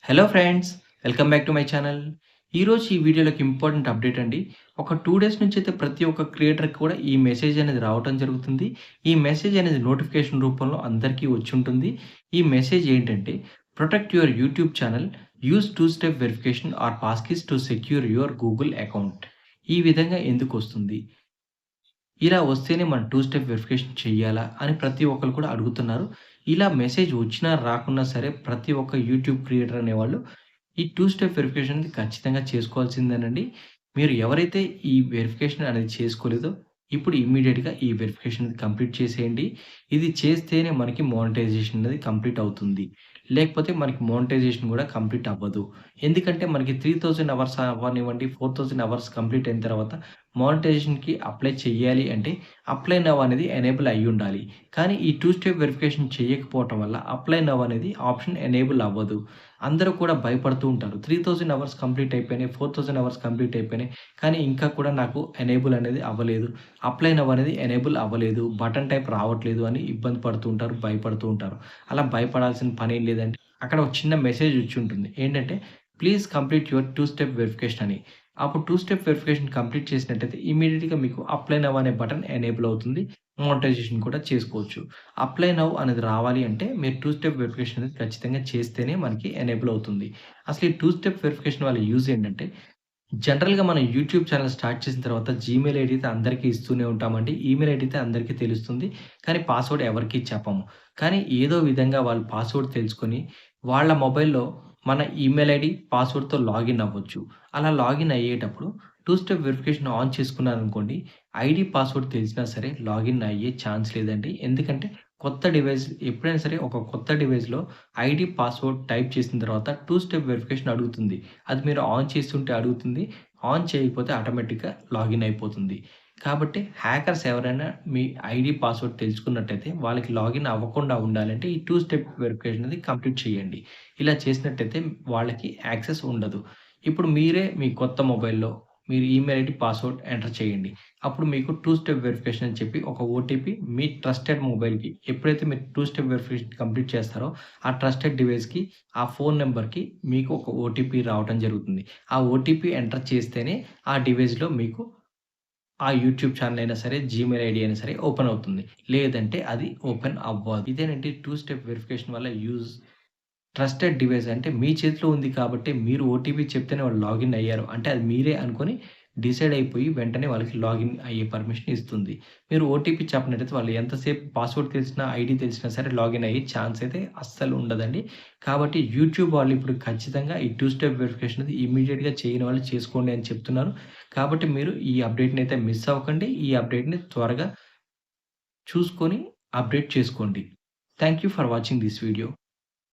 Hello friends! Welcome back to my channel. ఈరోజు ఈ వీడియోలోకి ఇంపార్టెంట్ అప్డేట్ అండి. ఒక 2 డేస్ నుంచి అయితే ప్రతి ఒక్క క్రియేటర్‌కి కూడా ఈ మెసేజ్ అనేది రావటం జరుగుతుంది. ఈ మెసేజ్ అనేది నోటిఫికేషన్ రూపంలో అందరికీ వచ్చుంటుంది. ఈ మెసేజ్ ఏంటంటే protect your YouTube channel, use 2 step verification or passkeys to secure your Google account. ఈ విధంగా ఎందుకొస్తుంది? ఇలా వస్తేనే మనం 2 స్టెప్ వెరిఫికేషన్ చెయ్యాలా? అని ప్రతి ఒక్కళ్ళు కూడా అడుగుతున్నారు. ఇలా మెసేజ్ వచ్చినా రాకున్నా సరే ప్రతి ఒక్క యూట్యూబ్ క్రియేటర్ అనేవాళ్ళు ఈ 2 స్టెప్ వెరిఫికేషన్ అనేది ఖచ్చితంగా చేసుకోవాల్సిందేనండి. మీరు ఎవరైతే ఈ వెరిఫికేషన్ అనేది చేసుకోలేదో ఇప్పుడు ఇమ్మీడియేట్‌గా ఈ వెరిఫికేషన్ అనేది కంప్లీట్ చేసేయండి. ఇది చేస్తేనే మనకి మానిటైజేషన్ అనేది కంప్లీట్ అవుతుంది. లేకపోతే మనకి మానిటైజేషన్ గూడా కంప్లీట్ అవ్వదు. ఎందుకంటే మనకి 3000 అవర్స్ అవ్వనివ్వండి, 4000 అవర్స్ కంప్లీట్ అయిన తర్వాత మానిటైజేషన్‌కి అప్లై చేయాలి అంటే అప్లై నౌ అనేది ఎనేబుల్ అయ్యుండాలి. కానీ ఈ 2 స్టెప్ వెరిఫికేషన్ చేయకపోవటం వల్ల అప్లై నౌ అనేది ఆప్షన్ ఎనేబుల్ అవ్వదు. అందరూ కూడా భయపడుతూ ఉంటారు. 3000 అవర్స్ కంప్లీట్ అయిపోయినాయి, 4000 అవర్స్ కంప్లీట్ అయిపోయినాయి. కానీ ఇంకా కూడా నాకు ఎనేబుల్ అనేది అవ్వలేదు. అప్లై నౌ అనేది ఎనేబుల్ అవ్వలేదు. బటన్ టైప్ రావట్లేదు అని ఇబ్బంది పడుతూ ఉంటారు, భయపడుతూ ఉంటారు. అలా భయపడాల్సిన పనేం లేదండి. అక్కడ ఒక చిన్న మెసేజ్ వచ్చుంటుంది. ఏంటంటే please complete your 2 step verification అని. అప్పుడు 2 స్టెప్ వెరిఫికేషన్ కంప్లీట్ చేసినట్టయితే ఇమ్మీడియేట్‌గా మీకు అప్లై నౌ అనే బటన్ ఎనేబుల్ అవుతుంది. మానిటైజేషన్ కూడా చేసుకోవచ్చు. అప్లై నౌ అనేది రావాలి అంటే మీరు 2 స్టెప్ వెరిఫికేషన్ అనేది ఖచ్చితంగా చేస్తేనే మనకి ఎనేబుల్ అవుతుంది. అసలు ఈ 2 స్టెప్ వెరిఫికేషన్ వల్ల యూజ్ ఏంటంటే జనరల్‌గా మనం యూట్యూబ్ ఛానెల్ స్టార్ట్ చేసిన తర్వాత జీమెయిల్ ఐడీ అయితే అందరికీ ఇస్తూనే ఉంటామండి. ఈమెయిల్ ఐడీ అయితే అందరికీ తెలుస్తుంది. కానీ పాస్వర్డ్ ఎవరికీ చెప్పము. కానీ ఏదో విధంగా వాళ్ళు పాస్వర్డ్ తెలుసుకొని వాళ్ళ మొబైల్‌లో మన ఈమెయిల్ ఐడీ, పాస్వర్డ్‌తో లాగిన్ అవ్వచ్చు. అలా లాగిన్ అయ్యేటప్పుడు 2 స్టెప్ వెరిఫికేషన్ ఆన్ చేసుకున్నారనుకోండి, ఐడీ, పాస్వర్డ్ తెలిసినా సరే లాగిన్ అయ్యే ఛాన్స్ లేదండి. ఎందుకంటే కొత్త డివైస్ ఎప్పుడైనా సరే ఒక కొత్త డివైస్‌లో ఐడీ, పాస్వర్డ్ టైప్ చేసిన తర్వాత 2 స్టెప్ వెరిఫికేషన్ అడుగుతుంది. అది మీరు ఆన్ చేస్తుంటే అడుగుతుంది. ఆన్ చేయకపోతే ఆటోమేటిక్‌గా లాగిన్ అయిపోతుంది. కాబట్టి హ్యాకర్స్ ఎవరైనా మీ ఐడీ, పాస్వర్డ్ తెలుసుకున్నట్టయితే వాళ్ళకి లాగిన్ అవ్వకుండా ఉండాలంటే ఈ 2 స్టెప్ వెరిఫికేషన్ అనేది కంప్లీట్ చేయండి. ఇలా చేసినట్టయితే వాళ్ళకి యాక్సెస్ ఉండదు. ఇప్పుడు మీరే మీ కొత్త మొబైల్‌లో మీరు ఈమెయిల్ ఐడీ, పాస్వర్డ్ ఎంటర్ చేయండి. అప్పుడు మీకు 2 స్టెప్ వెరిఫికేషన్ అని చెప్పి ఒక ఓటీపీ మీ ట్రస్టెడ్ మొబైల్‌కి ఎప్పుడైతే మీరు 2 స్టెప్ వెరిఫికేషన్ కంప్లీట్ చేస్తారో ఆ ట్రస్టెడ్ డివైస్‌కి, ఆ ఫోను నంబర్‌కి మీకు ఒక ఓటీపీ రావటం జరుగుతుంది. ఆ ఓటీపీ ఎంటర్ చేస్తేనే ఆ డివైస్‌లో మీకు ఆ యూట్యూబ్ ఛానెల్ అయినా సరే, జీమెయిల్ ఐడీ అయినా సరే ఓపెన్ అవుతుంది. లేదంటే అది ఓపెన్ అవ్వదు. ఇదేనండి 2 స్టెప్ వెరిఫికేషన్ వల్ల యూజ్. ట్రస్టెడ్ డివైస్ అంటే మీ చేతిలో ఉంది కాబట్టి మీరు ఓటీపీ చెప్తేనే వాళ్ళు లాగిన్ అయ్యారు. అంటే అది మీరే అనుకోని డిసైడ్ అయిపోయి వెంటనే వాళ్ళకి లాగిన్ అయ్యే పర్మిషన్ ఇస్తుంది. మీరు ఓటీపీ చెప్పినట్టయితే వాళ్ళు ఎంతసేపు పాస్వర్డ్ తెలిసినా, ఐడీ తెలిసినా సరే లాగిన్ అయ్యే ఛాన్స్ అయితే అస్సలు ఉండదండి. కాబట్టి యూట్యూబ్ వాళ్ళు ఇప్పుడు ఖచ్చితంగా ఈ 2 స్టెప్ వెరిఫికేషన్ అనేది ఇమ్మీడియేట్‌గా చేయని వాళ్ళు చేసుకోండి అని చెప్తున్నారు. కాబట్టి మీరు ఈ అప్డేట్‌ని అయితే మిస్ అవ్వకండి. ఈ అప్డేట్‌ని త్వరగా చూసుకొని అప్డేట్ చేసుకోండి. Thank you for watching this video.